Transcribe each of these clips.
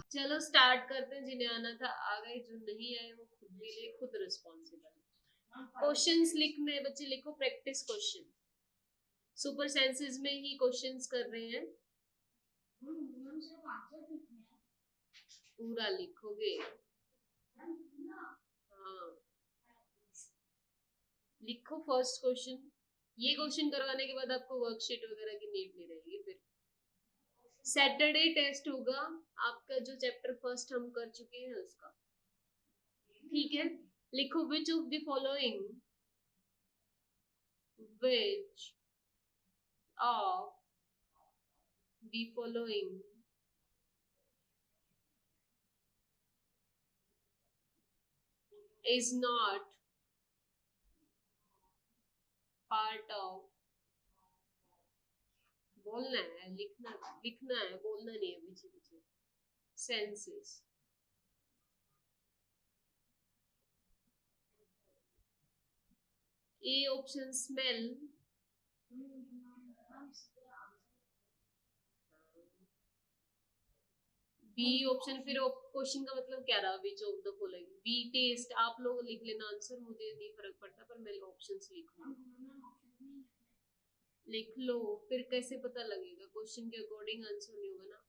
चलो स्टार्ट करते हैं। जिन्हें आना था आ गए, जो नहीं आए वो खुद के लिए खुद रिस्पॉन्सिबल। क्वेश्चंस लिखने बच्चे लिखो, प्रैक्टिस क्वेश्चन। सुपर सेंसेस में ही क्वेश्चंस कर रहे हैं। पूरा लिखोगे? हाँ लिखो फर्स्ट क्वेश्चन। ये क्वेश्चन करवाने के बाद आपको वर्कशीट वगैरह की नीड नहीं रहेगी। फिर सैटरडे टेस्ट होगा आपका, जो चैप्टर फर्स्ट हम कर चुके हैं उसका। ठीक है, लिखो which of the following, which of the following is not part of, बोलना है, लिखना है, बोलना नहीं है पीछे पीछे, senses. A option smell, B option, फिर क्वेश्चन का मतलब क्या रहा, which of the following, B taste. आप लोग लिख लेना आंसर, मुझे नहीं फर्क पड़ता, पर मैं ऑप्शंस लिख लो। फिर कैसे पता लगेगा, क्वेश्चन के अकॉर्डिंग आंसर नहीं होगा ना।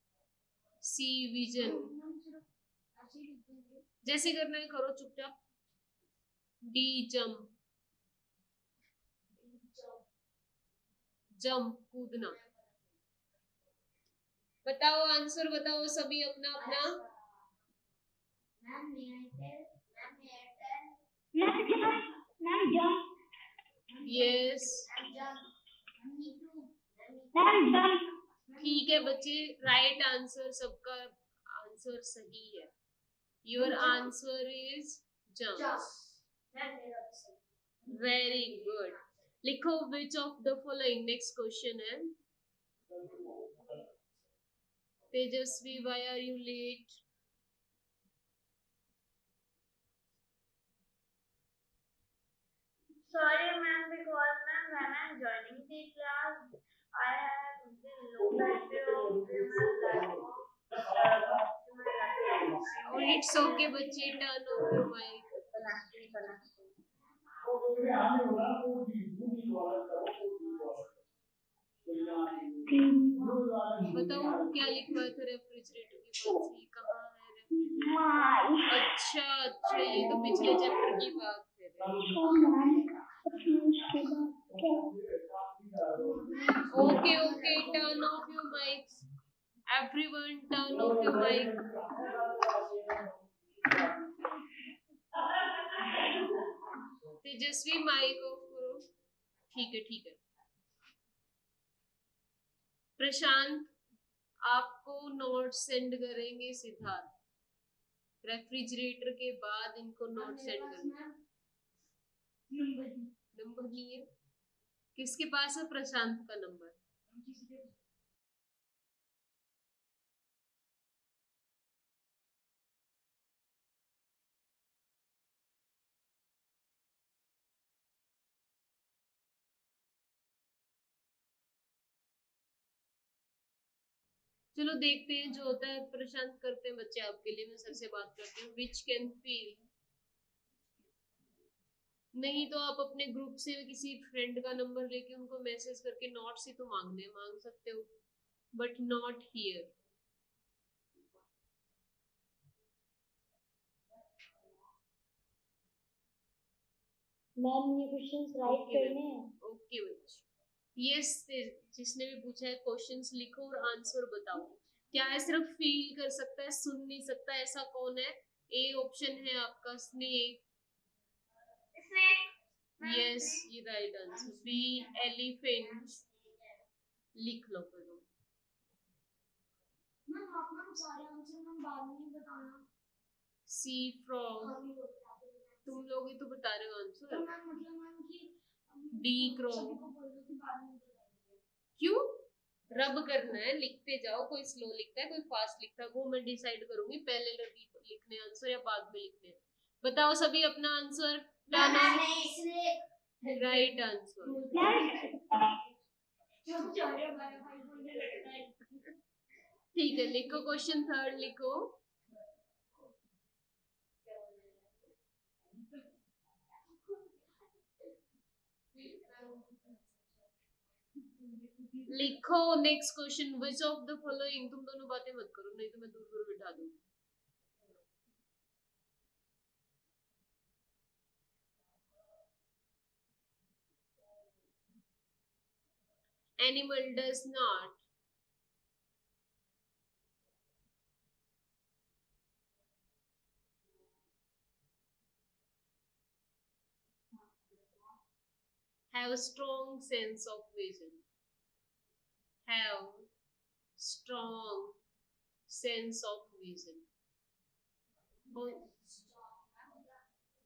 सी विजन, जैसे करना है करो चुपचाप। डी जंप, जंप कूदना। बताओ आंसर, बताओ सभी अपना अपना। यस ठीक है बच्चे, राइट आंसर, सबका आंसर सही है। Your answer is jump. Very good. लिखो which of the following, next question है। Tejasvi, why are you late? Sorry, ma'am, because ma'am, when I'm joining the class, I have the low battery of my laptop. Oh, it's okay, बच्चे, turn off your mic. बताओ क्या लिखवा था refrigerator के पास ही, कहाँ है? अच्छा अच्छा, ये तो पिछले चैप्टर की बात है। Okay okay, turn off your mics, everyone turn off your mic. Tejasvi mic off करो। ठीक है ठीक है। प्रशांत, आपको नोट सेंड करेंगे सिद्धार्थ, रेफ्रिजरेटर के बाद इनको नोट सेंड करना। नंबर नहीं है, किसके पास है प्रशांत का नंबर? चलो देखते हैं जो होता है। प्रशांत करते हैं बच्चे आपके लिए, मैं सर से बात करती हूँ। विच कैन फील, नहीं तो आप अपने ग्रुप से किसी फ्रेंड का नंबर लेके उनको मैसेज करके नोट्स ही तो मांग सकते हो, बट नॉट हियर। मैम ये क्वेश्चंस राइट करने हैं। ओके बच्चे, यस, जिसने भी पूछा है क्वेश्चंस लिखो और आंसर बताओ। क्या है, सिर्फ फील कर सकता है, सुन नहीं सकता, ऐसा कौन है? ए ऑप्शन है आपका स्नेक, यस ये राइट आंसर। बी एलिफेंट, लिख लो फिर। सारे आंसर हम बाद में बताना। सी फ्रॉग, तुम लोग ही तो बता रहे हो आंसर। डी क्रो, क्यों रब करना है, लिखते जाओ। कोई स्लो लिखता है, कोई फास्ट लिखता है, वो मैं डिसाइड करूंगी। पहले लिखने आंसर या बाद में लिखने? बताओ सभी अपना आंसर। Right answer. ठीक है, लिखो क्वेश्चन थर्ड लिखो। लिखो next question, which of the following, तुम दोनों बातें मत करो नहीं तो मैं दूर दूर बिठा दूंगी। Animal does not have a strong sense of vision. Have strong sense of vision.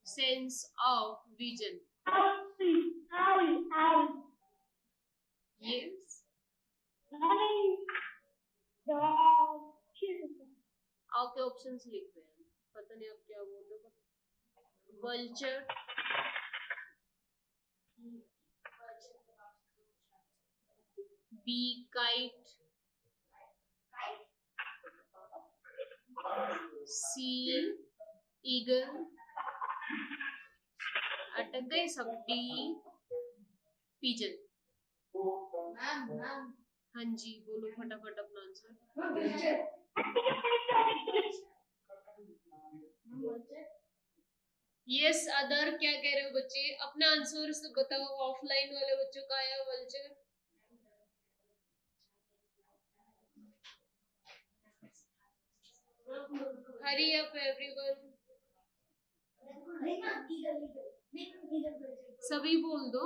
Sense of vision. Yes. आपके ऑप्शंस लिख रहे हैं, पता नहीं आप क्या बोल रहे हो। वल्चर, बी काइट, सी ईगल, अटक गए सब, डी पिजन। हाँ जी बोलो फटाफट अपना आंसर। यस अदर, क्या कह रहे हो बच्चे, अपना आंसर बताओ। ऑफलाइन वाले बच्चों का आया वल्चर। हरी अप एवरीवन, सभी बोल दो।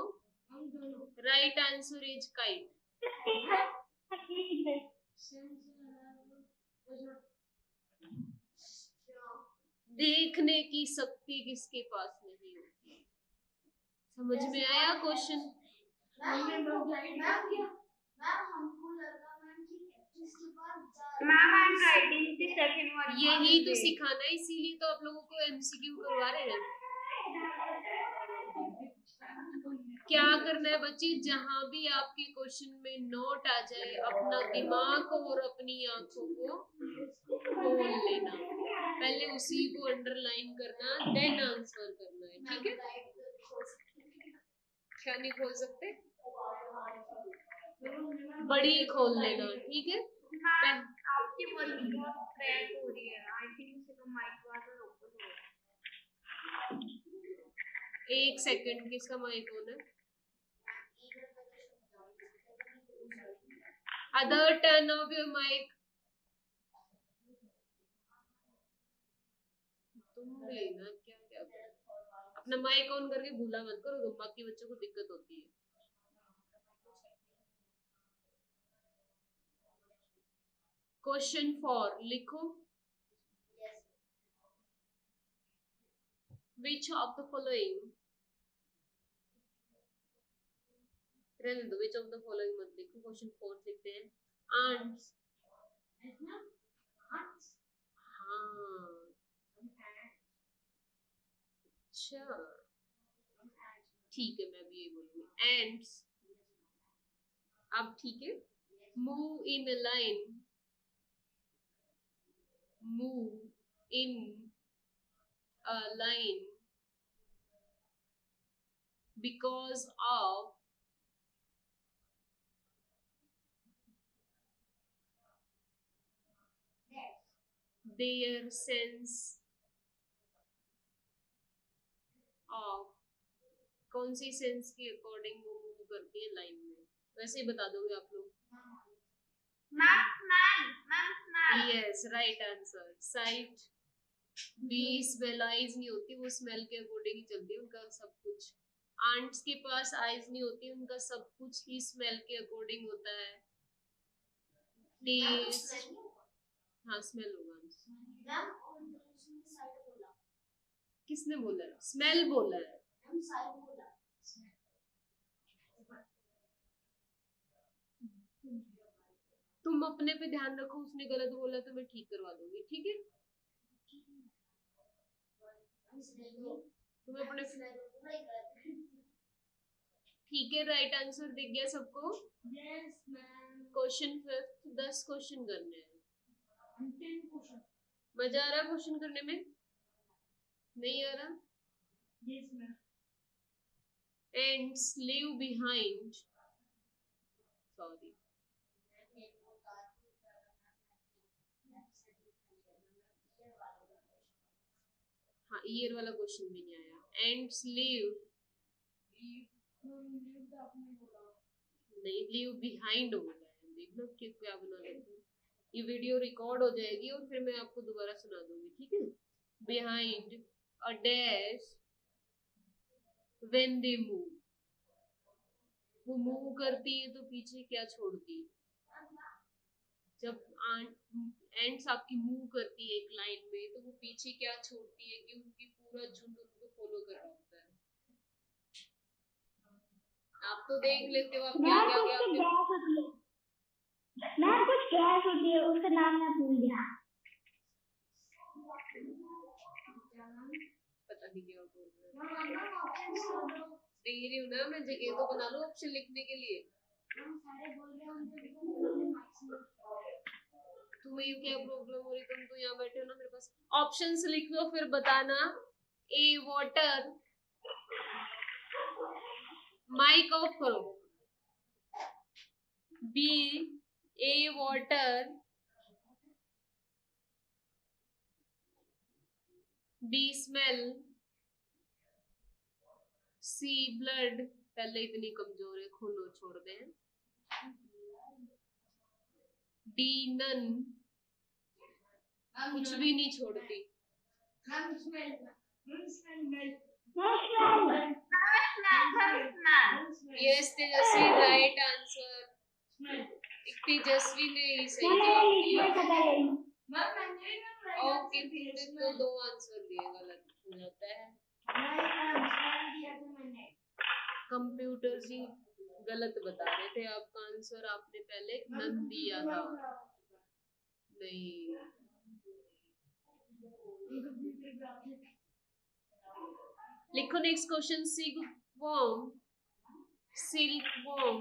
Right answer is kite. देखने की शक्ति किसके पास नहीं होती? समझ में आया क्वेश्चन? यही तो सिखाना है, इसीलिए तो आप लोगों को एमसीक्यू करवा रहे हैं। क्या करना है बच्चे, जहां भी आपके क्वेश्चन में नोट आ जाए अपना दिमाग और अपनी आंखों को खोल लेना, पहले उसी को अंडरलाइन करना, देन आंसर करना है, ठीक है? क्या नहीं खोल सकते? बड़ी खोल लेना, ठीक है? आपकी वॉइस बहुत क्रैक हो रही है, आई थिंक इसका माइक वाला ओपन हो रहा है। एक सेकंड, किसका माइक ऑन है? Other turn off your mic. तुम लेना क्या क्या अपना माइक ऑन करके भूला मत करो, तो बाकी बच्चों को दिक्कत होती है। क्वेश्चन 4 लिखो। Which of the following, रहने दो, which of the following मत लिखो, क्वेश्चन 4 लिखते हैं। ants, हाँ अच्छा ठीक है, मैं भी ये बोलूंगी ants। अब ठीक है, move in a line, move in a line because of their sense of, कौन सी सेंस के अकॉर्डिंग वो मूव करती है लाइन में? वैसे ही बता दोगे आप लोग? Yes right answer, sight. B smell, eyes नहीं होती, वो स्मेल के अकॉर्डिंग ही चलती है उनका सब कुछ। आंट्स के पास आईज नहीं होती, उनका सब कुछ ही स्मेल के अकॉर्डिंग होता है। टेस्ट, हाँ स्मेल होगा। किसने बोला है? स्मेल बोला है। तुम अपने पे ध्यान रखो, उसने गलत बोला तो मैं ठीक करवा दूंगी, ठीक है? तुम अपने ठीक है, राइट आंसर दिख गया सबको? Yes, ma'am. क्वेश्चन 5, 10 क्वेश्चन करने हैं। 10 question. मजा आ रहा है क्वेश्चन करने में? नहीं आ रहा? Yes, ma'am. Ants leave behind. Sorry. हाँ, ईयर वाला क्वेश्चन भी नहीं आया। Ants leave. नहीं, leave behind बोला है। देखना क्या बना लेते हैं। ये वीडियो रिकॉर्ड हो जाएगी और फिर मैं आपको दोबारा सुना दूंगी, ठीक है? Behind a dash when they move. वो मूव करती है तो पीछे क्या छोड़ती है? जब एंड्स आपकी मूव करती है एक लाइन में तो वो पीछे क्या छोड़ती है कि उनकी पूरा झुंड उनको फॉलो कर रहा होता है। आप तो देख लेते हो, आप क्या क्या क्या मैं कुछ गैस होती है, उसका नाम मैं भूल गया। पता नहीं क्या बोल रहे हो। दे रही हूँ ना मैं, जगह तो बना लो ऑप्शन लिखने के लिए। तुम्हें क्या प्रॉब्लम हो रही, तुम तो यहाँ बैठे हो ना मेरे पास। ऑप्शंस लिख लो फिर बताना। ए वाटर, माइक ऑफ करो। बी ए वाटर, बी स्मेल, सी ब्लड, पहले इतनी कमजोर है खून छोड़ दे, डी नन, कुछ भी नहीं छोड़ती। Yes Tejaswi, right answer. तेजस्वी ने ही सही जवाब दिया। ओके, तुमने तो 2 आंसर दिए, गलत हो जाता है। कंप्यूटर जी गलत बता रहे थे आपका आंसर, आपने पहले नन दिया था। नहीं, लिखो next question. Silkworm, silkworm,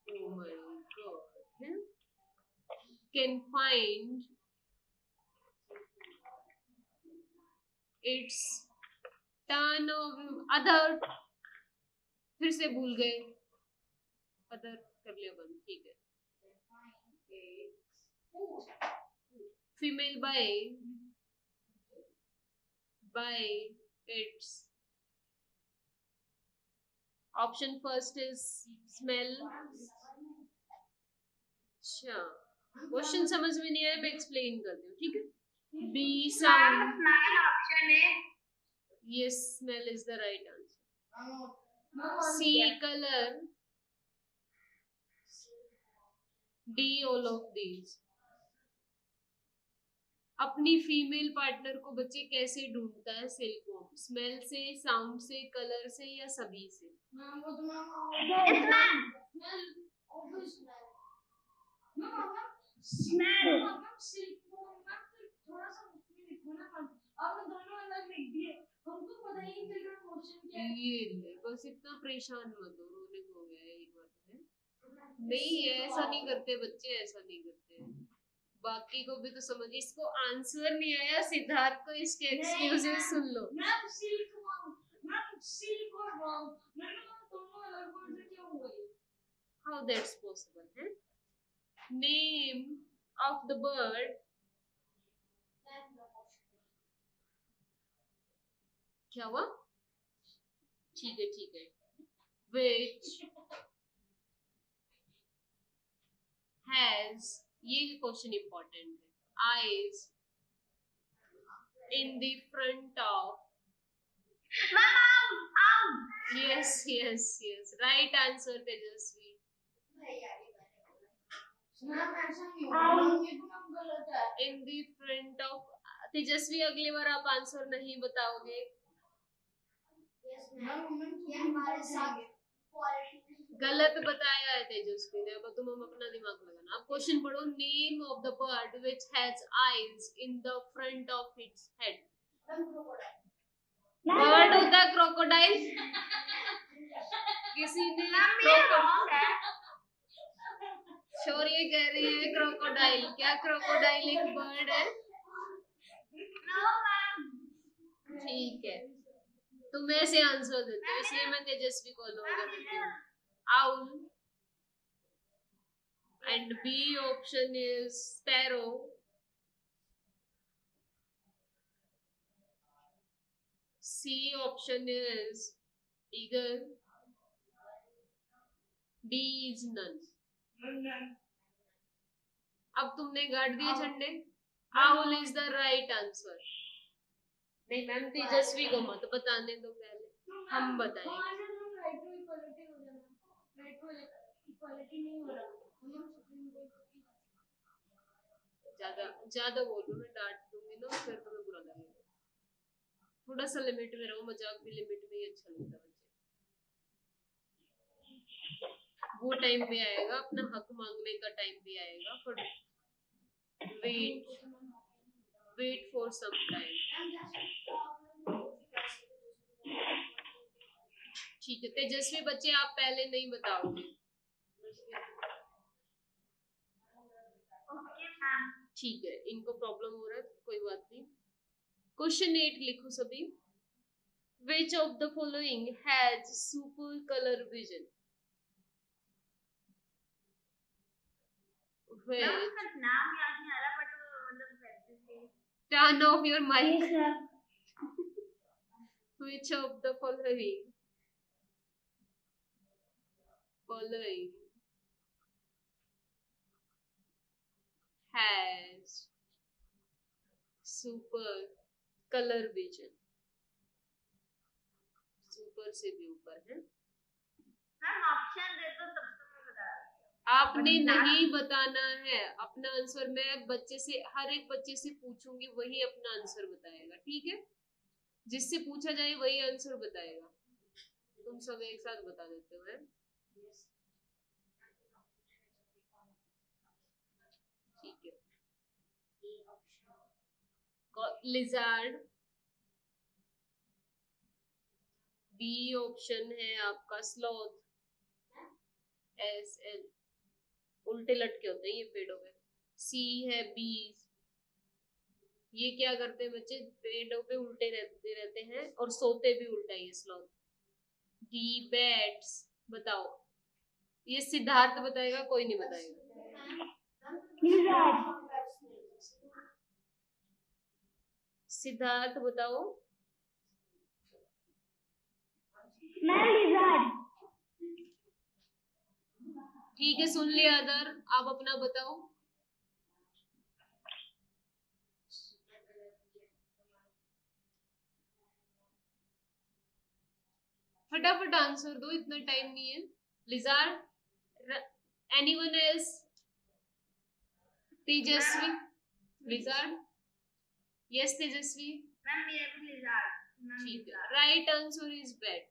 oh my god, can find its turn of other, फिर से भूल गए, अदर कर लिया बंद, ठीक है। Female by its, option first is smell. अच्छा, क्वेश्चन समझ में नहीं आया, मैं एक्सप्लेन करती हूँ, ठीक है। बी साउंड, स्मेल ऑप्शन है। Yes, smell is the right answer. C colour, D all of these. अपनी फीमेल पार्टनर को बच्चे कैसे ढूंढता है सिल्कवॉर्म? स्मेल से, साउंड से, कलर से या सभी से? ये बस इतना परेशान मत हो, रोने को हो गया एक बार में। नहीं, ऐसा नहीं करते बच्चे, ऐसा नहीं करते। बाकी को भी तो समझिए। इसको आंसर नहीं आया, सिद्धार्थ को इसके excuses soon low. How that's possible है? Name of the bird, क्या हुआ? ठीक है, which has, ये क्वेश्चन इंपॉर्टेंट है, eyes in the front of, yes, right answer Tejashwi. in the front of, तेजस्वी अगली बार आप आंसर नहीं बताओगे। गलत बताया है तेजस्वी ने, अब तुम अपना दिमाग लगाना। आप क्वेश्चन पढ़ो। Name of the bird which has eyes in the front of its head. Bird होता है क्रोकोडाइल। किसी ने श्योर ये कह रही है क्रोकोडाइल। क्या क्रोकोडाइल एक बर्ड है? ठीक है, तो मैं ऐसे आंसर देती हूँ, इसलिए मैं तेजस्वी को लो करती हूँ। Owl and B option is sparrow. C option is eagle. D is none. अब तुमने गाड़ दिए झंडे। Owl is the right answer. नहीं मैम, तेजस्वी को मत बताने दो, पहले हम बताएंगे। ज्यादा ज्यादा बोलो, मैं डांट दूंगी ना, फिर तुम्हें बुरा लगेगा। थोड़ा सा लिमिट में रहो, मजाक भी लिमिट में ही अच्छा लगता है बच्चे। वो टाइम भी आएगा, अपना हक मांगने का टाइम भी आएगा, पर वेट फॉर सम टाइम। ठीक है तेजस्वी बच्चे, आप पहले नहीं बताओगे। ठीक है, इनको प्रॉब्लम हो रहा है, कोई बात नहीं। क्वेश्चन 8 लिखो सभी। Which of the following has super color vision? नाम याद नहीं आ रहा, बट मतलब turn off your mic. Which of the following has super color vision? Super से भी ऊपर है। ऑप्शन दे दो तब तो मैं बता। आपने नहीं बताना है अपना आंसर। मैं बच्चे से, हर एक बच्चे से पूछूंगी, वही अपना आंसर बताएगा, ठीक है? जिससे पूछा जाए वही आंसर बताएगा। तुम सब एक साथ बता देते हो, है? ठीक है। लिजार्ड। बी ऑप्शन है आपका स्लॉथ। SL उल्टे लटके होते हैं ये पेड़ों पे। सी है बीज। ये क्या करते हैं बच्चे? पेड़ों पे उल्टे रहते हैं और सोते भी उल्टा ही स्लॉथ। D bats. बताओ, ये सिद्धार्थ बताएगा, कोई नहीं बताएगा। सिद्धार्थ बताओ। ठीक है, सुन लिया अदर, आप अपना बताओ। फटाफट आंसर दो, इतना टाइम नहीं है। Lizard. Anyone else? Tejaswi. Lizard. Yes Tejaswi. Ma'am मेरा भी लिजार्ड। ठीक है, right answer is bat.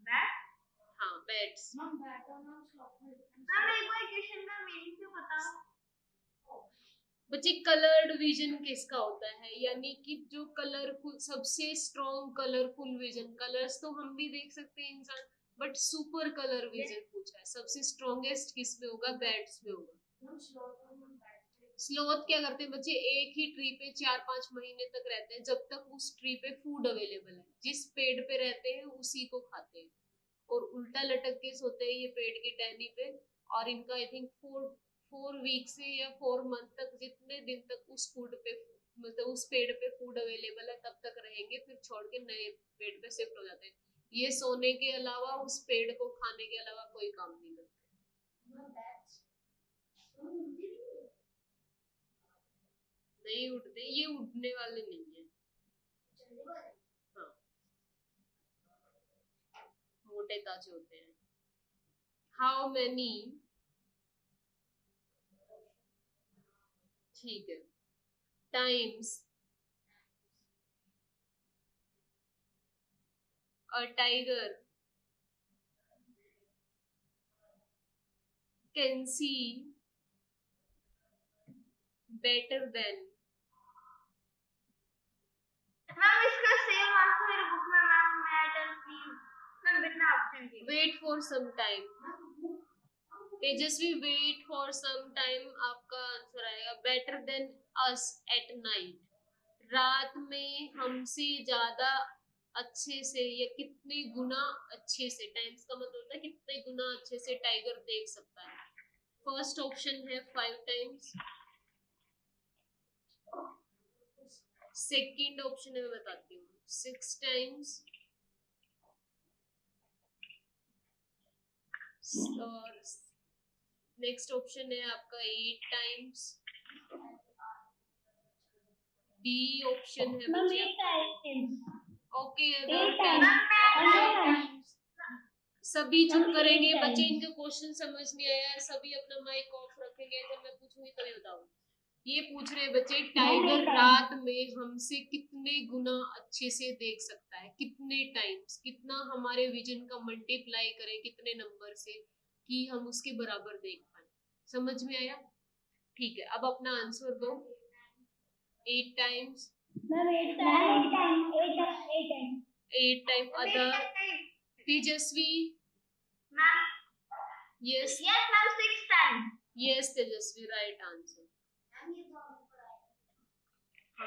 Bat? हाँ बैट्स। मैम बैट और नॉट स्लॉथ। मैम एक बार क्वेश्चन का मीनिंग तो बताओ। बच्चे कलर्ड विजन किसका होता है? यानी कि जो कलरफुल, सबसे स्ट्रॉन्ग कलरफुल विजन। कलर्स तो हम भी देख सकते हैं इंसान, बट सुपर कलर विजन पूछा है। सबसे स्ट्रॉन्गेस्ट किस पे होगा? बैट्स पे होगा। स्लोथ क्या करते हैं बच्चे? एक ही ट्री पे 4-5 महीने तक रहते हैं, जब तक उस ट्री पे फूड अवेलेबल है। जिस पेड़ पे रहते हैं उसी को खाते हैं, और उल्टा लटक के सोते हैं ये पेड़ की टहनी पे। और इनका आई थिंक 4 वीक से या 4 मंथ तक, जितने दिन तक उस फूड पे, मतलब उस पेड़ पे फूड अवेलेबल है, तब तक रहेंगे, फिर छोड़ के नए पेड़ पे शिफ्ट हो जाते हैं। ये सोने के अलावा, उस पेड़ को खाने के अलावा कोई काम नहीं करते। नहीं उड़ते, ये उड़ने वाले नहीं है। हाँ, मोटे ताजे होते हैं। हाउ मेनी, ठीक है, times a tiger can see better than ma'am इसका सेम आंसर मेरे बुक में मैम मैं टेल प्लीज मैम बिना ऑप्शन के wait for some time. Tejaswi wait for some time आपका आंसर आएगा better than us at night. रात में हमसे ज्यादा अच्छे से या कितने गुना अच्छे से, टाइम्स का मतलब होता है कितने गुना अच्छे से टाइगर देख सकता है। फर्स्ट ऑप्शन है 5 टाइम्स, सेकंड ऑप्शन है मैं बताती हूँ 6 टाइम्स, और नेक्स्ट ऑप्शन है आपका 8 टाइम्स, बी ऑप्शन है बच्चे। ओके सभी चुप करेंगे बच्चे, इनके क्वेश्चन समझ नहीं आया, सभी अपना माइक ऑफ रखेंगे, जब मैं पूछूंगी तभी बताऊंगी। ये पूछ रहे बच्चे टाइगर रात में हमसे कितने गुना अच्छे से देख सकता है, कितने टाइम्स, कितना हमारे विजन का मल्टीप्लाई करें कितने नंबर से कि हम उसके बराबर देख पाए। समझ में आया? ठीक है, अब अपना आंसर दो। 8 times, 8 time. Other Tejaswi, ma'am yes yes ma'am 6 times yes Tejaswi right answer. हाँ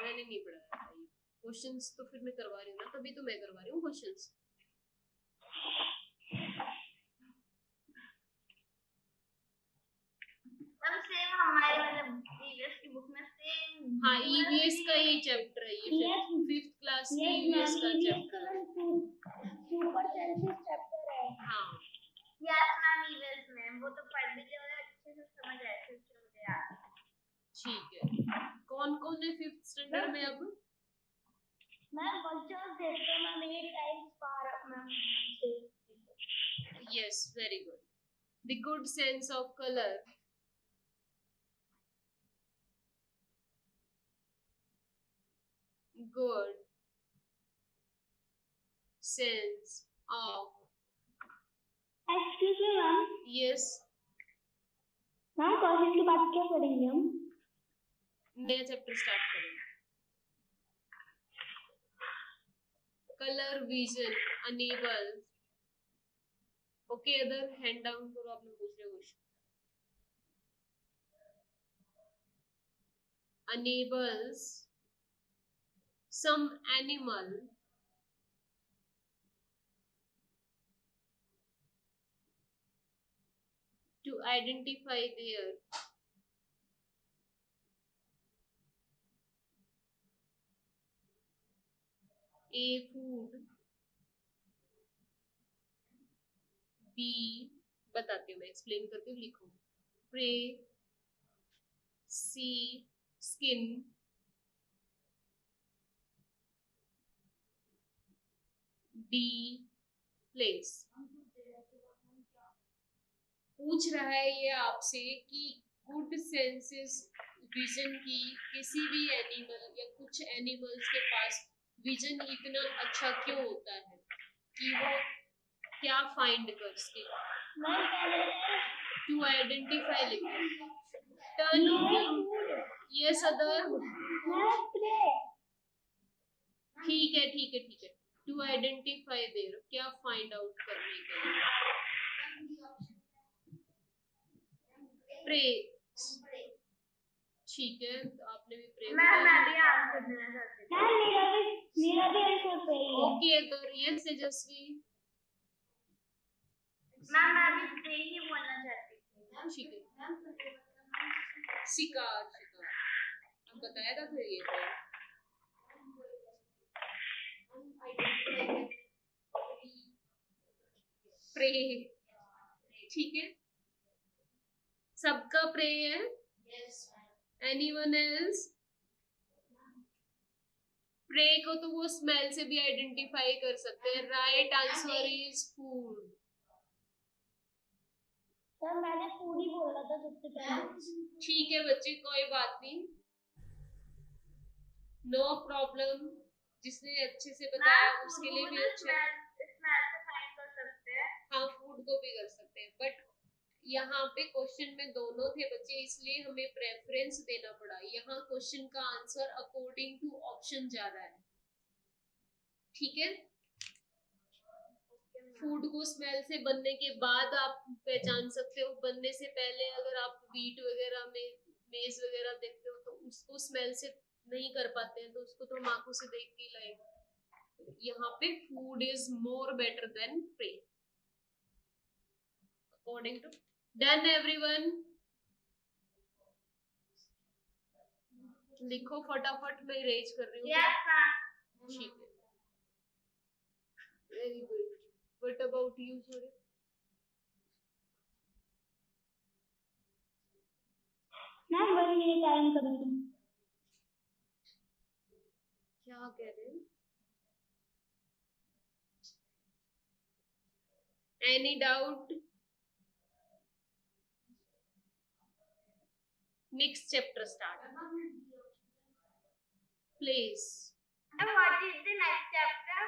मैंने नहीं पढ़ाया था ये क्वेश्चंस, तो फिर मैं करवा रही हूँ ना, तभी तो मैं करवा रही हूँ क्वेश्चंस। मैम सेम हमारे मतलब ईवीएस की बुक में सेम। हाँ ईवीएस का ये चैप्टर है, ये फिफ्थ क्लास की ईवीएस का चैप्टर है। सुपर सेंसिस चैप्टर है। हाँ यस मैम ईवीएस में वो तो पढ़ लीजिए और अच्छे से समझ आए फिर मुझे याद। ठीक है, कौन कौन है फिफ्थ स्टैंडर्ड में अब? मैम कल्चर देखते मैम 8 टाइम्स पार ma'am. Yes very good. The good sense of colour, good sense of, excuse me ma'am. yes ma'am question के बाद क्या पढ़ेंगे हम? नया चैप्टर स्टार्ट करेंगे। Colour vision enable, okay other hand down करो, आपने पूछ रहे question. enables some animal to identify their A food, B बताती हूँ मैं, एक्सप्लेन करती हूँ, लिखो prey, C skin, D place। पूछ रहा है ये आपसे कि गुड सेंसेस विजन की किसी भी एनिमल या कुछ एनिमल्स के पास विजन इतना अच्छा क्यों होता है कि वो क्या फाइंड कर सके। टू आइडेंटिफाई लिखो, टर्न यस अदर, ठीक है ठीक है ठीक है, टू आइडेंटिफाई देयर, क्या फाइंड आउट करने के लिए, प्रे, ठीक है तो आपने भी प्रे मैं भी आंसर देना चाहती हूँ। मेरा भी आंसर सही है। ओके तो यस तेजस्वी, मैं भी प्रे ही बोलना चाहती हूँ। ठीक है, शिकार, शिकार अब बताया था तो ये प्रे, ठीक है सबका प्रे है। Anyone else? प्रे को तो वो स्मेल से भी आइडेंटिफाई कर सकते हैं। Right answer is food. Sir मैंने फूड ही बोला था सबसे पहले। ठीक है बच्चे कोई बात नहीं, नो प्रॉब्लम, जिसने अच्छे से बताया उसके लिए भी अच्छा है। स्मेल को फाइंड कर सकते हैं। हाँ फूड को भी कर सकते हैं, बट यहाँ पे क्वेश्चन में दोनों थे बच्चे, इसलिए हमें प्रेफरेंस देना पड़ा। यहाँ क्वेश्चन का आंसर अकॉर्डिंग टू ऑप्शन जा रहा है, ठीक है। फूड को स्मेल से बनने के बाद आप पहचान सकते हो, बनने से पहले अगर आप वीट वगैरह में मेज वगैरह देखते हो तो उसको स्मेल से नहीं कर पाते हैं, तो उसको तो हम आंखों से देख के लाएंगे। यहाँ पे food is more better than prey according to. Done everyone, लिखो फटाफट, मैं इरेज कर रही हूँ। Yes, ma'am. ठीक है, very good. What about you Surya? Ma'am 1 minute time करूँगी। क्या कह रहे हैं? Any doubt? Next chapter start please. And what is the next chapter?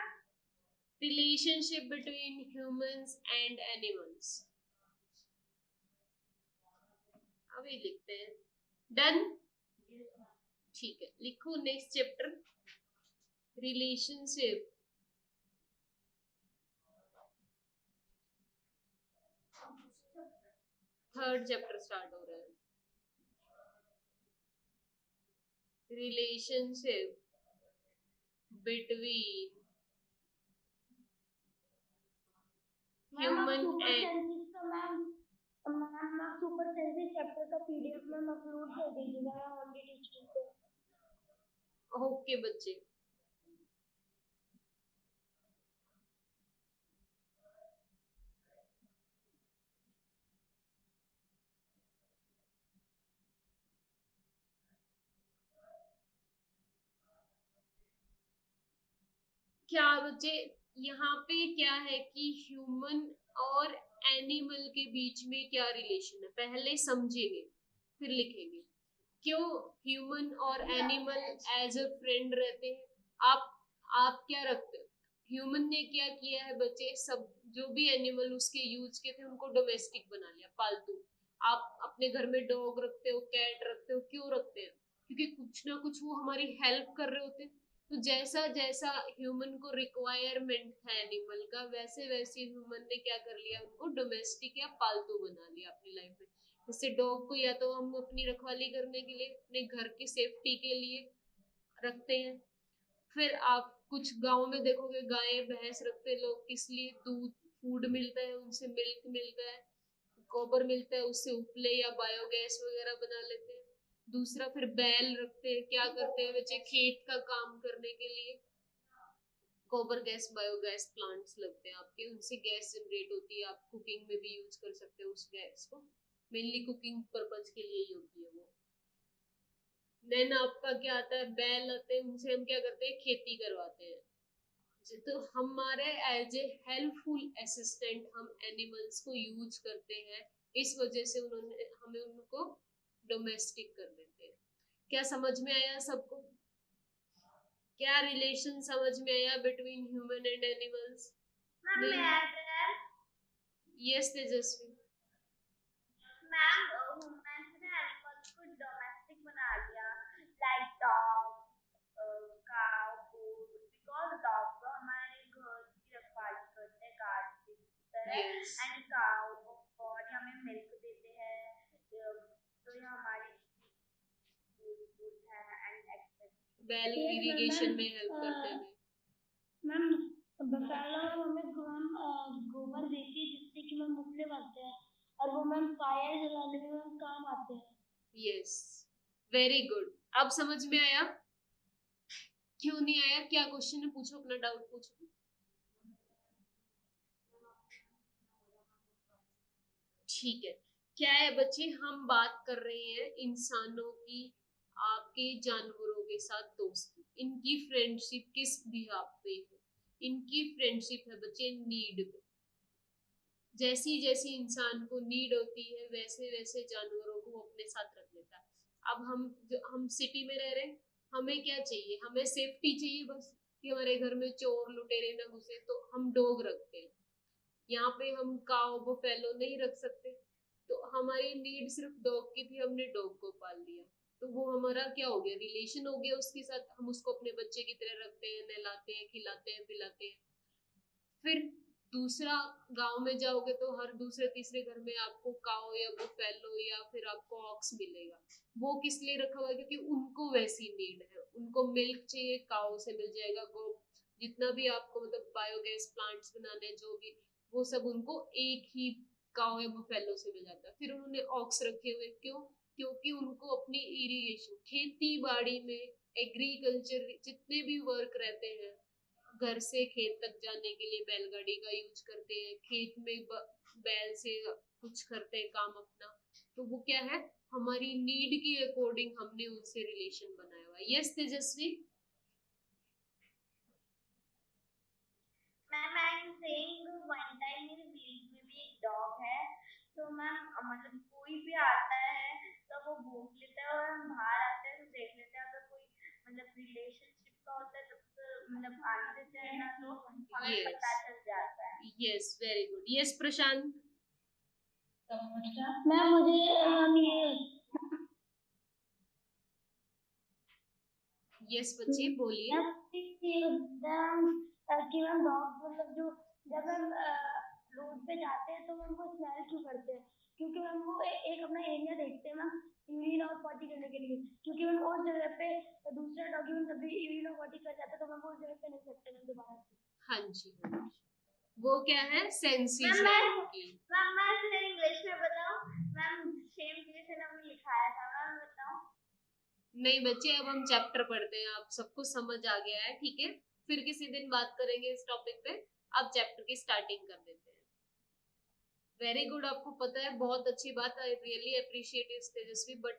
Relationship between humans and animals. अभी लिखते हैं। डन, ठीक है, लिखो next chapter relationship third chapter start हो रहा है। Relationship between human and ma'am super senses chapter का पीडीएफ में अपलोड कर दीजिएगा ऑलरेडी टीचर को। ओके बच्चे। क्या बच्चे, यहाँ पे क्या है कि ह्यूमन और एनिमल के बीच में क्या रिलेशन है, पहले समझेंगे फिर लिखेंगे। क्यों ह्यूमन और एनिमल एज अ फ्रेंड रहते हैं? आप क्या रखते हो? ह्यूमन ने क्या किया है बच्चे, सब जो भी एनिमल उसके यूज के थे उनको डोमेस्टिक बना लिया, पालतू। आप अपने घर में डॉग रखते हो, कैट रखते हो, क्यों रखते हैं? क्योंकि कुछ ना कुछ वो हमारी हेल्प कर रहे होते हैं। तो जैसा जैसा ह्यूमन को रिक्वायरमेंट है एनिमल का, वैसे वैसे ह्यूमन ने क्या कर लिया, उनको डोमेस्टिक या पालतू बना लिया अपनी लाइफ में। जैसे डॉग को या तो हम अपनी रखवाली करने के लिए, अपने घर की सेफ्टी के लिए रखते हैं। फिर आप कुछ गांव में देखोगे गाय भैंस रखते लोग, किस लिए? दूध, फूड मिलता है उनसे, मिल्क मिलता है, गोबर मिलता है, उससे उपले या बायोगैस वगैरह बना लेते हैं। दूसरा फिर बैल रखते हैं, क्या करते हैं बच्चे, खेत का काम करने के लिए गोबर गैस बायोगैस प्लांट्स लगते हैं आपके, उनसे गैस जनरेट होती है, आप कुकिंग में भी यूज कर सकते हो उस गैस को, मेनली कुकिंग पर्पज के लिए ही होती है वो। देन आपका क्या आता है, बैल आते हैं, उनसे हम क्या करते हैं, खेती करवाते हैं। तो हमारे एज ए हेल्पफुल असिस्टेंट हम एनिमल्स को यूज करते हैं, इस वजह से उन्होंने हमें उनको डोमेस्टिक कर देते हैं। क्या समझ में आया सबको? क्या रिलेशन समझ में आया between human and animals? Yes Tejaswi. Ma'am humans ने एनिमल्स को डोमेस्टिक बना लिया, like dog, cow, goat, because dog तो हमारे घर की रखवाली करते हैं गार्ड की तरह, एंड काउ और हमें मिल्क देते हैं, तो ये हमारी यूजफुल है एंड एक्सेप्ट। बैल इरिगेशन में हेल्प करते हैं। मैम बफेलो हमें गोबर देती है जिससे कि हम मुक्के बनाते हैं, और वो मैम फायर जलाने में काम आते हैं। Yes, very good. अब समझ में आया? क्यों नहीं आया? क्या क्वेश्चन है, पूछो, अपना डाउट पूछो। ठीक है, क्या है बच्चे, हम बात कर रहे हैं इंसानों की, आपके जानवरों के साथ दोस्ती, इनकी फ्रेंडशिप किस बिहाफ पे है? इनकी फ्रेंडशिप है बच्चे नीड पे। जैसी जैसी इंसान को नीड होती है वैसे वैसे जानवरों को अपने साथ रख लेता है। अब हम सिटी में रह रहे हैं, हमें क्या चाहिए, हमें सेफ्टी चाहिए बस, कि हमारे घर में चोर लुटेरे ना घुसे, तो हम डॉग रखते हैं। यहाँ पे हम काऊ बफेलो नहीं रख सकते, तो हमारी नीड सिर्फ डॉग की थी, हमने डॉग को पाल लिया। तो वो हमारा क्या हो गया, रिलेशन हो गया उसके साथ, हम उसको अपने बच्चे की तरह रखते हैं, नहलाते हैं, खिलाते हैं, पिलाते हैं। फिर दूसरा गांव में जाओगे तो हर दूसरे तीसरे घर में आपको काओ या बुफेलो या फिर आपको ऑक्स मिलेगा। वो किस लिए रखा हुआ है, क्योंकि उनको वैसी नीड है, उनको मिल्क चाहिए, काओ से मिल जाएगा। गो जितना भी आपको मतलब बायोगैस प्लांट्स बनाने जो भी, वो सब उनको एक ही काओ या बुफेलो से मिल जाता है। फिर उन्होंने ऑक्स रखे हुए, क्यों? क्योंकि उनको अपनी इरिगेशन, खेती बाड़ी में, एग्रीकल्चर जितने भी वर्क रहते हैं, घर से खेत तक जाने के लिए बैलगाड़ी का यूज करते हैं, खेत में बैल से कुछ करते हैं काम अपना। तो वो क्या है, हमारी नीड के अकॉर्डिंग हमने उनसे रिलेशन बनाया हुआ है। Yes Tejaswi? Ma'am I am saying one time मेरे विलेज में भी एक डॉग है, तो मैम मतलब कोई भी आता है तो वो भूख लेता है, और हम बाहर आते हैं तो देख लेते हैं अगर कोई मतलब रिलेशनशिप का होता है तब तो मतलब आने देते हैं ना, तो हमें Yes. पता चल जाता है। Yes, very good. यस प्रशांत? मैम मुझे ये यस बच्चे बोलिए। कि मैम डॉग मतलब जो जब हम रोड पे जाते हैं तो उनको स्मेल क्यों करते हैं? क्योंकि मैम वो एक अपना एरिया देखते हैं मैम यूरिन और पॉटी करने के लिए, क्योंकि मैम उस जगह पे दूसरा डॉगी में जब भी यूरिन और पॉटी कर जाता है तो मैम उस जगह पे नहीं सकते मैम दोबारा से। हाँ जी, हाँ जी। वो क्या है, सेंसेस मैम है उनकी। मैं फिर इंग्लिश में बताऊं? मैम सेम जैसे हमने लिखाया था, मैम बताऊं? नहीं बच्चे, अब हम चैप्टर पढ़ते हैं, आप सबको समझ आ गया है, ठीक है? फिर किसी दिन बात करेंगे इस टॉपिक पे। अब चैप्टर की स्टार्टिंग कर देते हैं। वेरी गुड, आपको पता है, बहुत अच्छी बात। आई रियली अप्रिशिएट इस तेजस्वी, बट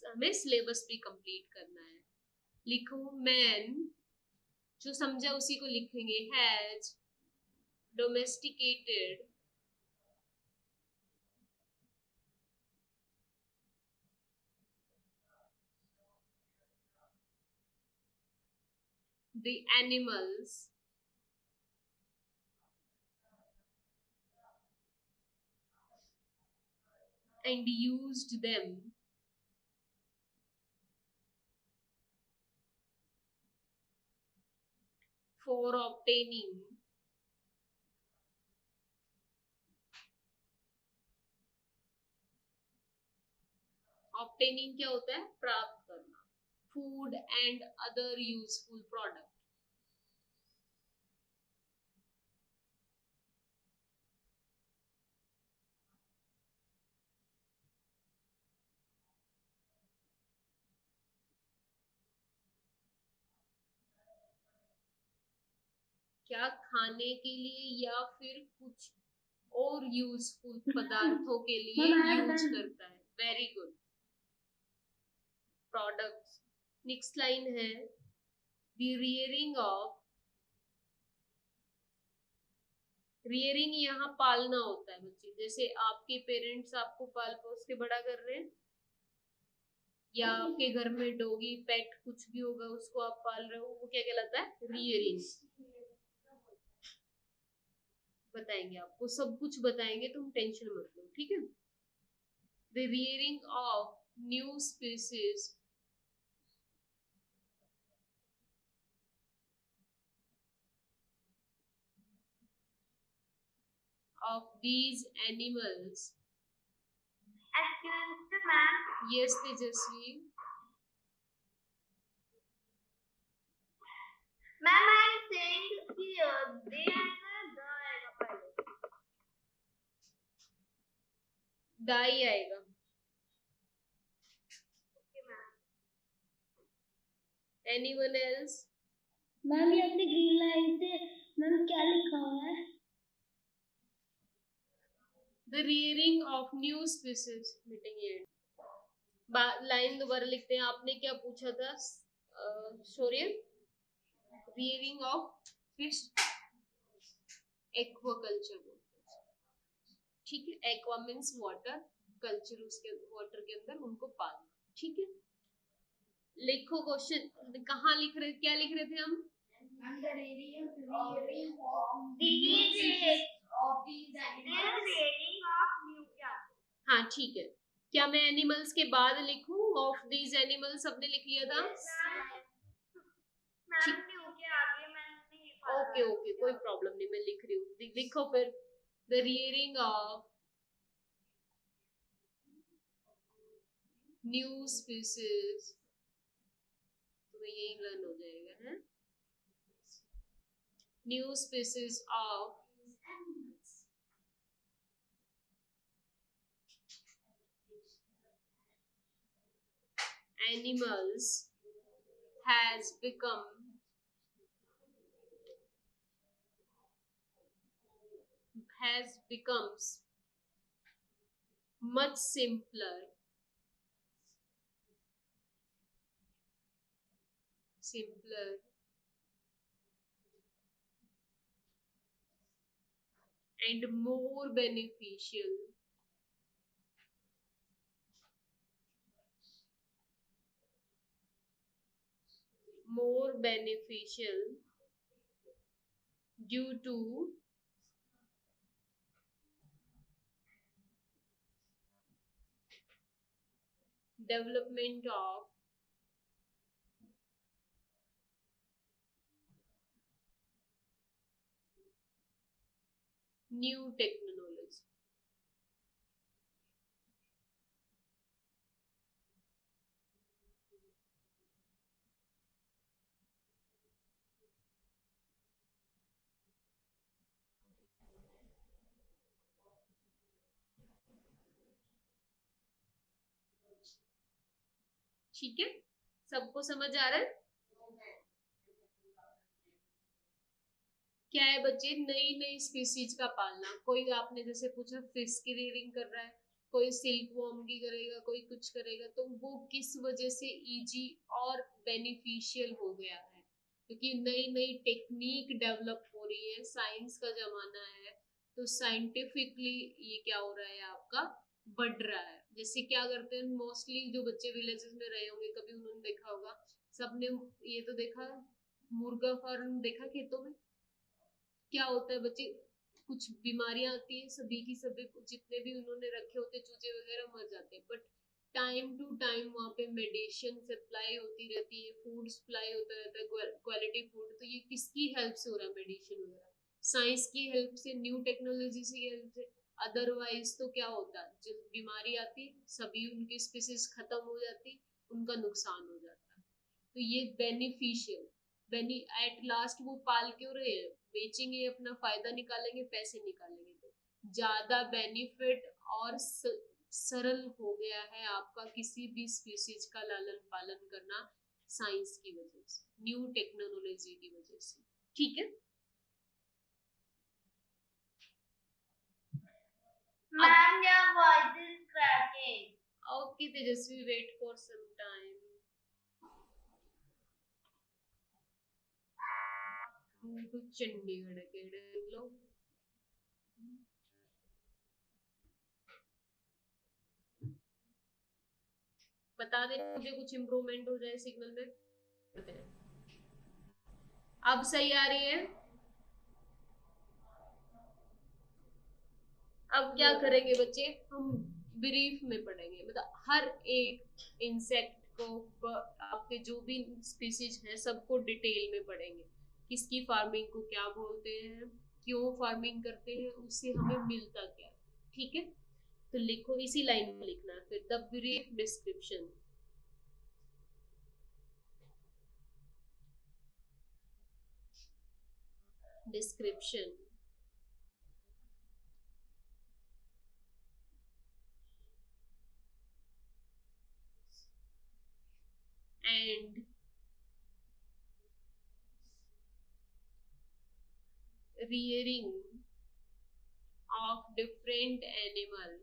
हमें सिलेबस भी कंप्लीट करना है। लिखो मैन, जो समझा उसी को लिखेंगे। Has domesticated the animals and used them for obtaining क्या होता है, प्राप्त करना, food and other useful product. क्या खाने के लिए या फिर कुछ और यूजफुल पदार्थों के लिए यूज करता है। Very good. Products. Next line है द रियरिंग ऑफ, रियरिंग यहाँ पालना होता है बच्चे, जैसे आपके पेरेंट्स आपको पाल पोस के बड़ा कर रहे हैं, या आपके घर में डॉगी पेट कुछ भी होगा उसको आप पाल रहे हो, वो क्या कहलाता है, रियरिंग। बताएंगे आपको, सब कुछ बताएंगे, तुम टेंशन मत लो, ठीक है? The rearing of new species of these animals. Excuse me, ma'am. Yes, Tejasvi. Ma'am, I am saying here they are the दाई आएगा। Okay, ma'am. Anyone else? Ma'am ये अपनी ग्रीन लाइन से मैम क्या लिखा हुआ है? The rearing of new species. Meeting and. Line दोबारा लिखते हैं। आपने क्या पूछा था शौर्य? रियरिंग ऑफ फिश एक्वाकल्चर, ठीक है? एक्वा मीन्स वाटर, कल्चर उसके वाटर के अंदर उनको पालना, ठीक है? लिखो क्वेश्चन, कहाँ लिख रहे, क्या लिख रहे थे हम? हाँ ठीक है। क्या मैं एनिमल्स के बाद लिखूं ऑफ दीज एनिमल्स सबने लिख लिया था? मैम ने ओके आगे मैंने नहीं लिखा। ओके ओके, कोई प्रॉब्लम नहीं, मैं लिख रही हूँ। लिखो फिर, the rearing of new species, तो यही लर्न हो जाएगा है। New species of animals has becomes much simpler and more beneficial due to development of new technology. ठीक है, सबको समझ आ रहा है? क्या है बच्चे, नई नई स्पीसीज का पालना। कोई आपने जैसे पूछा फिश की रियरिंग कर रहा है, कोई सिल्क वॉर्म की करेगा, कोई कुछ करेगा, तो वो किस वजह से इजी और बेनिफिशियल हो गया है? क्योंकि नई नई टेक्निक डेवलप हो रही है, साइंस का जमाना है, तो साइंटिफिकली ये क्या हो रहा है आपका, बढ़ रहा है। जैसे क्या करते हैं मोस्टली जो बच्चे विलेजेस में रहे होंगे, कभी उन्होंने देखा होगा, सबने ये तो देखा, मुर्गा फार्म देखा खेतों में। क्या होता है बच्चे, कुछ बीमारियां आती है, सभी की सभी जितने भी उन्होंने रखे होते चूजे वगैरह मर जाते हैं, बट टाइम टू टाइम वहाँ पे मेडिसिन सप्लाई होती रहती है, फूड सप्लाई होता रहता है, क्वालिटी फूड। तो ये किसकी हेल्प से हो रहा है मेडिसिन वगैरह? साइंस की हेल्प से, न्यू टेक्नोलॉजी की हेल्प से। अदरवाइज तो क्या होता, जब बीमारी आती सभी उनकी स्पीसीज खत्म हो जाती, उनका नुकसान हो जाता। तो ये बेनिफिशियल, एट लास्ट वो पाल क्यों रहे हैं, बेचेंगे, अपना फायदा निकालेंगे, पैसे निकालेंगे। तो ज्यादा बेनिफिट और सरल हो गया है आपका किसी भी स्पीसीज का लालन पालन करना, साइंस की वजह से, न्यू टेक्नोलॉजी की वजह से। ठीक है ma'am, your voice is cracking. Okay Tejaswi, wait for some time. Chandigarh के लो, बता दे मुझे कुछ इम्प्रूवमेंट हो जाए सिग्नल में। अब सही आ रही है? अब क्या करेंगे बच्चे, हम ब्रीफ में पढ़ेंगे, मतलब हर एक इंसेक्ट को, आपके जो भी स्पीसीज है सबको डिटेल में पढ़ेंगे। किसकी फार्मिंग को क्या बोलते हैं, क्यों फार्मिंग करते हैं, उससे हमें मिलता क्या। ठीक है, तो लिखो, इसी लाइन में लिखना है फिर, the brief description. Description and rearing of different animal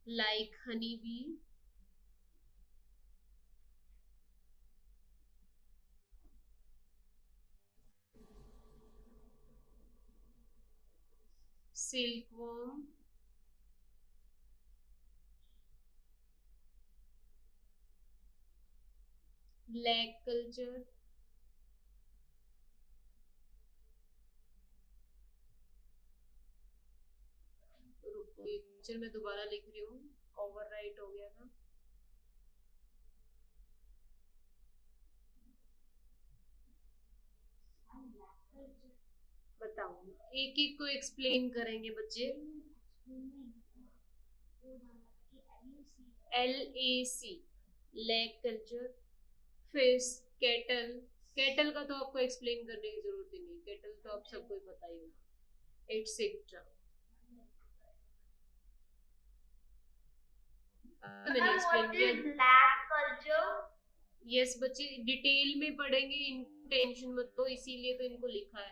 like honeybee, silkworm, lag culture, picture में दोबारा लिख रही हूँ, ओवरराइट हो गया था। बताओ, एक एक को एक्सप्लेन करेंगे बच्चे। LAC lac culture, fish, cattle. Cattle का तो आपको एक्सप्लेन करने की जरूरत ही नहीं, कैटल तो आप सबको पता ही होगा, एटसेट्रा। मैंने एक्सप्लेन किया। Lac culture. यस बच्चे, डिटेल में पढ़ेंगे, इनको टेंशन मत लो, इसीलिए तो इनको लिखा है।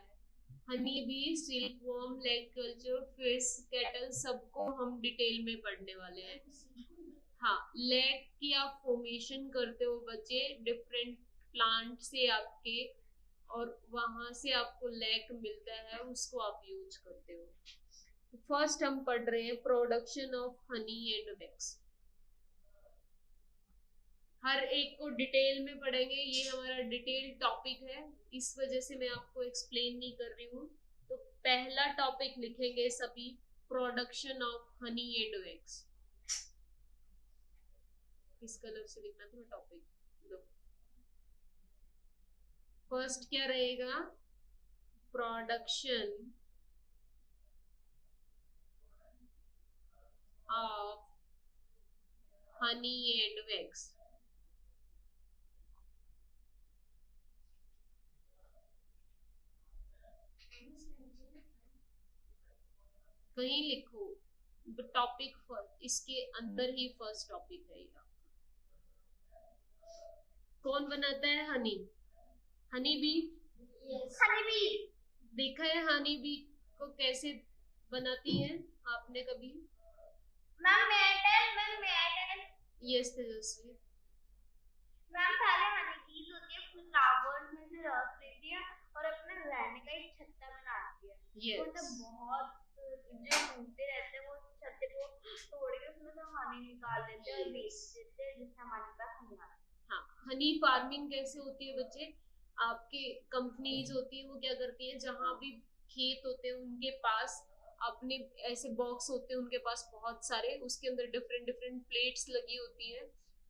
Honey bee, silk worm, lac culture, fish, cattle, सबको हम डिटेल में पढ़ने वाले हैं। हाँ, लैक की आप फॉर्मेशन करते हो बच्चे डिफरेंट प्लांट से आपके, और वहां से आपको लैक मिलता है, उसको आप यूज करते हो। फर्स्ट हम पढ़ रहे हैं production of honey and wax. हर एक को डिटेल में पढ़ेंगे, ये हमारा डिटेल टॉपिक है, इस वजह से मैं आपको एक्सप्लेन नहीं कर रही हूँ। तो पहला टॉपिक लिखेंगे सभी, production of honey and wax. इस कलर से लिखना तुम्हें टॉपिक। फर्स्ट क्या रहेगा, production of honey and wax. कहीं लिखो टॉपिक फर्स्ट, इसके अंदर ही फर्स्ट टॉपिक है। कौन बनाता है Honey? Honey bee. Honey bee. देखा है हनी बी को कैसे बनाती है आपने कभी? Ma'am yes Tejaswi. मैम पहले हनी बीज होती है, फ्लावर्स में से रस लेती है और अपने रहने का एक छत्ता बनाती है। Yes. वो तो बहुत जो घूमते रहते हैं, वो छत्ते को तोड़ के उसमें से हनी निकाल लेते हैं और बेच देते हैं, जिससे हमारे पास हनी आता है। हाँ, हनी फार्मिंग कैसे होती है बच्चे? आपके कंपनीज होती है, वो क्या करती है, जहाँ भी खेत होते हैं उनके पास अपने ऐसे बॉक्स होते हैं, उनके पास बहुत सारे, उसके अंदर डिफरेंट डिफरेंट प्लेट्स लगी होती है,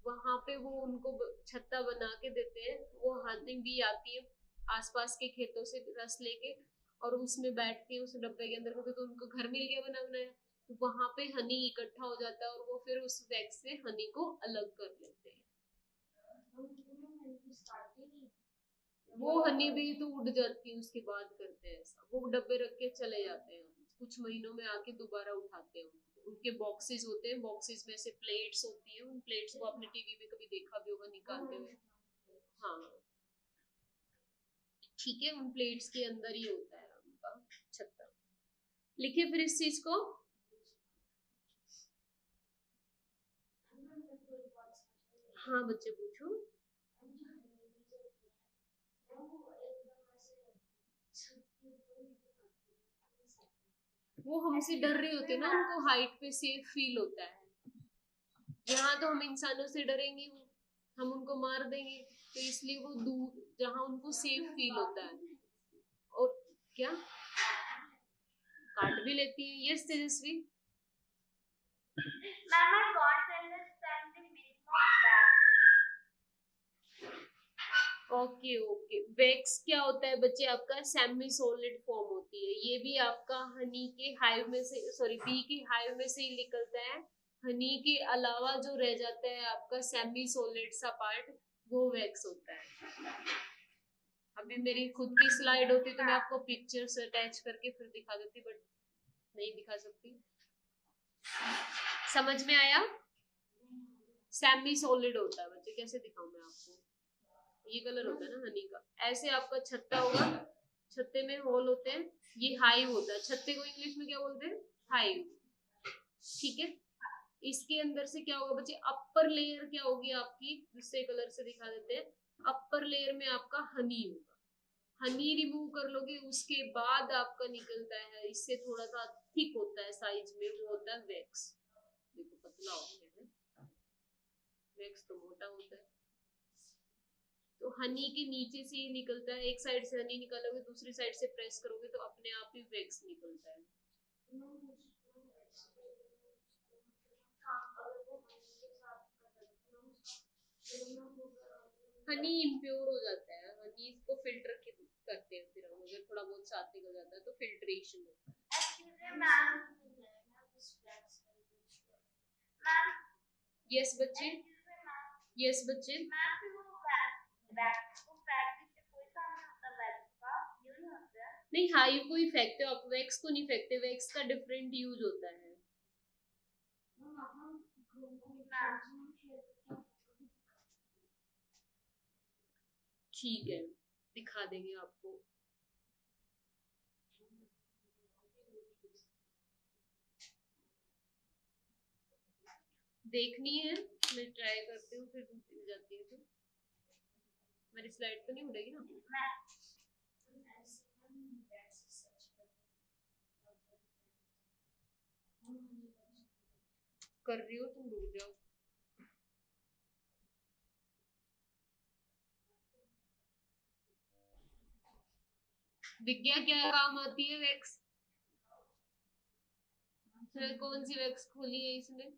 वहां पे वो उनको छत्ता बना के देते हैं। वो हनी भी आती है आसपास के खेतों से रस लेके, और उसमें बैठती है उस डब्बे के अंदर, क्योंकि तो उनको घर मिल गया बना बनाया, तो वहां पे हनी इकट्ठा हो जाता है और वो फिर उस वैक्स से हनी को अलग कर लेते हैं। वो हनी भी तो उड़ जाती है, उसके बाद करते हैं ऐसा, वो डब्बे रख के चले जाते हैं, कुछ महीनों में आके दोबारा उठाते हैं उनको। उनके बॉक्सेस होते हैं, बॉक्सेस में से प्लेट्स होती है, उन प्लेट्स को आपने टीवी में कभी देखा भी होगा निकालते हुए। हाँ ठीक है, उन प्लेट्स के अंदर ही होता है उनका छत्ता। लिखे फिर इस चीज को। हाँ बच्चे पूछो। वो हमसे डर रहे होते ना, उनको हाइट पे सेफ फील होता है। यहाँ तो हम इंसानों से डरेंगे, हम उनको मार देंगे, तो इसलिए वो दूर जहाँ उनको सेफ फील होता है। और क्या काट भी लेती है। Yes Tejaswi. Ma'am I don't understand the meaning of that. Okay okay, wax क्या होता है बच्चे? आपका सेमी सॉलिड फॉर्म होती है, ये भी आपका हनी के हाइव में से, सॉरी बी के हाइव में से ही निकलता है। हनी के अलावा जो रह जाता है आपका सेमी सॉलिड सा पार्ट, वो वैक्स होता है। अभी मेरी खुद की स्लाइड होती तो मैं आपको पिक्चर्स अटैच करके फिर दिखा देती, बट नहीं दिखा सकती। समझ में आया? सेमी सॉलिड होता है बच्चे, कैसे दिखाऊं मैं आपको? ये कलर होता है ना हनी का, ऐसे आपका छत्ता होगा, छत्ते में होल होते हैं, ये हाइव होता है। छत्ते को इंग्लिश में क्या बोलते हैं? हाइव। ठीक है, इसके अंदर से क्या होगा बच्चे, अपर लेयर क्या होगी आपकी, दूसरे कलर से दिखा देते हैं। अपर लेयर में आपका हनी होगा, हनी रिमूव कर लोगे, उसके बाद आपका निकलता है, इससे थोड़ा सा थिक होता है साइज में, वो होता है वैक्स। देखो पतला हो गया है, वैक्स तो मोटा होता है। तो हनी के नीचे से ही निकलता है, एक साइड से हनी निकालोगे, दूसरी साइड से प्रेस करोगे तो अपने आप ही वैक्स निकलता है। हनी इम्प्योर हो जाता है, हनी को फिल्टर करते हैं, फिर हम अगर थोड़ा बहुत साथ निकल जाता है तो फिल्ट्रेशन होता है। एक्चुअली मैम यस बच्चे, यस बच्चे। मैम फिर वो वैक्स को फैक्ट्री से कोई काम नहीं होता वैक्स का, ये नहीं होता है। नहीं हाई को ही फेंकते हो आप, वैक्स को नहीं फेंकते, वैक्स का डिफरेंट यूज होता है। ठीक है, दिखा देंगे आपको। देखनी है, मैं ट्राई करती हूँ, फिर मिल जाती है तो मेरी स्लाइड तो नहीं उड़ेगी ना। कर रही हो तुम, रुक जाओ। विज्ञा क्या काम आती है वैक्स? कौन सी वैक्स खोली है इसने?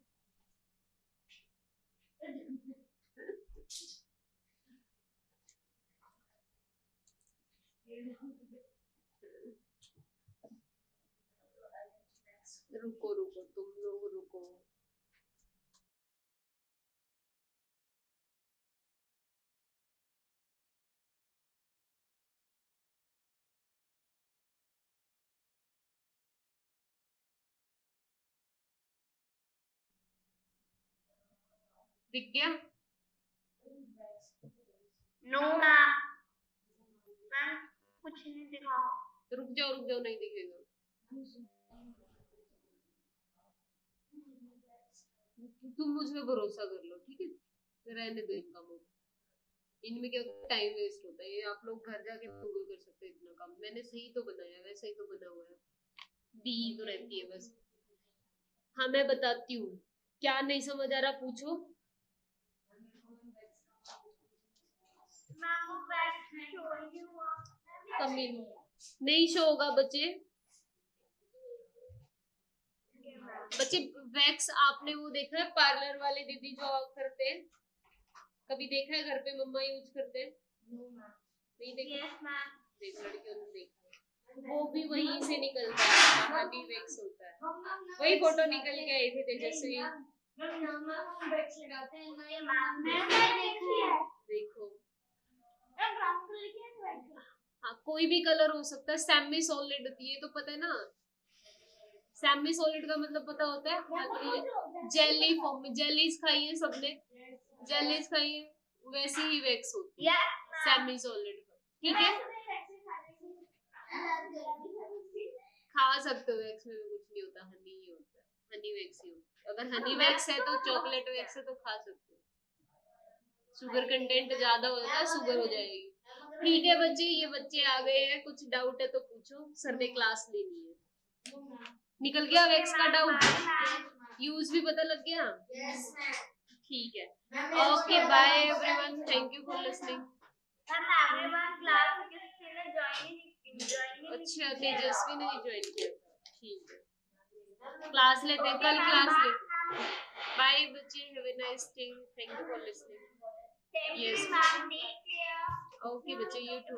रुको रुको तुम लोग रुको। विज्ञा नो मैम, मैम कुछ नहीं दिखा। रुक जाओ, नहीं दिखेगा। तुम मुझ पे भरोसा कर लो, ठीक है, रहने दो इन कामों को। इनमें क्या टाइम वेस्ट होता है, ये आप लोग घर जाके गूगल कर सकते हैं इतना काम। मैंने सही तो बनाया, वैसा ही तो बना हुआ है, डी तो रहती है बस। हाँ मैं बताती हूँ, क्या नहीं समझ आ रहा पूछो। मैम वो वैक्स शो ही नहीं हुआ। कमी नहीं शो होगा बच्चे। बच्चे वैक्स आपने वो देखा है पार्लर वाले दीदी जो करते हैं, कभी देखा है घर पे मम्मा यूज करते हैं? नहीं देखा? Yes ma'am. देख लड़कियों ने देखा, वो भी वहीं से निकलता है, हनी वैक्स होता है। वही फोटो निकल के आई थी तेजस्वी। देखो हाँ कोई भी कलर हो सकता है, सेमी सॉलिड होती है तो पता है ना, सेमी सॉलिड का मतलब पता होता है, जेली फॉर्म में। जेलीज खाई है सबने, जेलीज खाई है, वैसी ही वैक्स होती है सेमी सॉलिड, ठीक है। खा सकते हो, वैक्स में भी कुछ नहीं होता, हनी ही होता है, हनी वैक्स ही होता है। अगर हनी वैक्स है तो चॉकलेट वैक्स है तो खा सकते हो, शुगर कंटेंट ज्यादा होता है, शुगर हो जाएगी। ठीक है बच्चे, ये बच्चे आ गए हैं, कुछ डाउट है तो पूछो, सर ने क्लास लेनी है। निकल गया वैक्स का डाउट, यूज भी पता लग गया? ठीक है, okay bye everyone, thank you for listening. अच्छा तेजस्वी ने ज्वाइन किया, ठीक है, क्लास लेते हैं कल, क्लास लेते हैं। बाय बच्चे, have a nice day, thank you for listening. Yes okay बच्चे, यू टू।